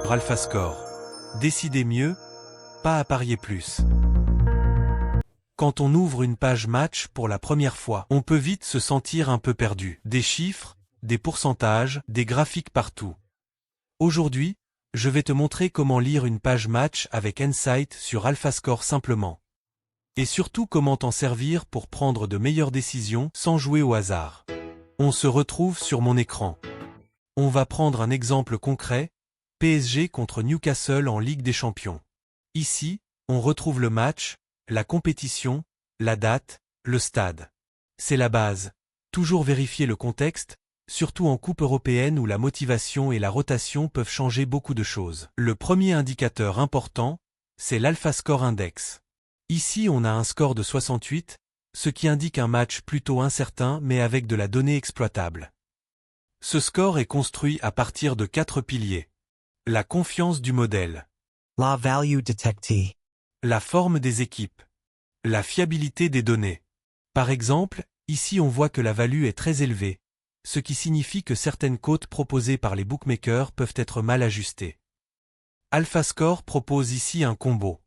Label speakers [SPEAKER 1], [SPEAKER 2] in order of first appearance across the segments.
[SPEAKER 1] AlphaScore. Décidez mieux, pas à parier plus. Quand on ouvre une page match pour la première fois, on peut vite se sentir un peu perdu. Des chiffres, des pourcentages, des graphiques partout. Aujourd'hui, je vais te montrer comment lire une page match avec Insight sur AlphaScore simplement. Et surtout comment t'en servir pour prendre de meilleures décisions sans jouer au hasard. On se retrouve sur mon écran. On va prendre un exemple concret, PSG contre Newcastle en Ligue des Champions. Ici, on retrouve le match, la compétition, la date, le stade. C'est la base. Toujours vérifier le contexte, surtout en coupe européenne où la motivation et la rotation peuvent changer beaucoup de choses. Le premier indicateur important, c'est l'AlphaScore Index. Ici on a un score de 68, ce qui indique un match plutôt incertain mais avec de la donnée exploitable. Ce score est construit à partir de 4 piliers. La confiance du modèle.
[SPEAKER 2] La value detectée.
[SPEAKER 1] La forme des équipes. La fiabilité des données. Par exemple, ici on voit que la value est très élevée, ce qui signifie que certaines cotes proposées par les bookmakers peuvent être mal ajustées. AlphaScore propose ici un combo.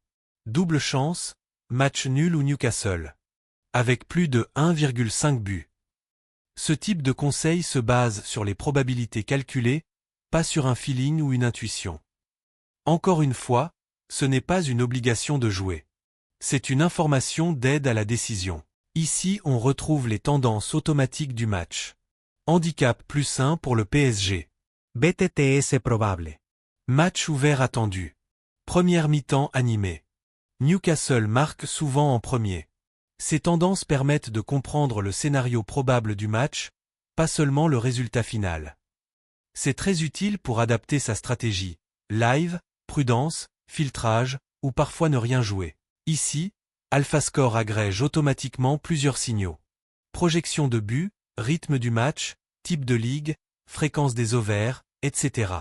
[SPEAKER 1] Double chance, match nul ou Newcastle. Avec plus de 1,5 buts. Ce type de conseil se base sur les probabilités calculées, pas sur un feeling ou une intuition. Encore une fois, ce n'est pas une obligation de jouer. C'est une information d'aide à la décision. Ici on retrouve les tendances automatiques du match. Handicap +1 pour le PSG.
[SPEAKER 2] BTTS probable.
[SPEAKER 1] Match ouvert attendu. Première mi-temps animée. Newcastle marque souvent en premier. Ces tendances permettent de comprendre le scénario probable du match, pas seulement le résultat final. C'est très utile pour adapter sa stratégie. Live, prudence, filtrage, ou parfois ne rien jouer. Ici, AlphaScore agrège automatiquement plusieurs signaux. Projection de but, rythme du match, type de ligue, fréquence des overs, etc.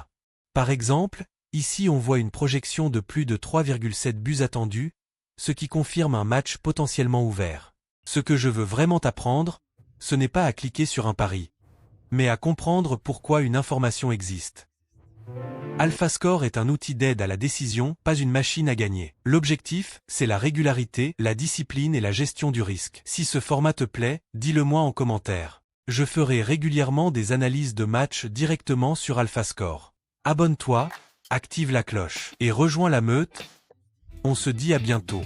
[SPEAKER 1] Par exemple, ici on voit une projection de plus de 3,7 buts attendus, ce qui confirme un match potentiellement ouvert. Ce que je veux vraiment t'apprendre, ce n'est pas à cliquer sur un pari, mais à comprendre pourquoi une information existe. AlphaScore est un outil d'aide à la décision, pas une machine à gagner. L'objectif, c'est la régularité, la discipline et la gestion du risque. Si ce format te plaît, dis-le-moi en commentaire. Je ferai régulièrement des analyses de matchs directement sur AlphaScore. Abonne-toi, active la cloche et rejoins la meute. On se dit à bientôt.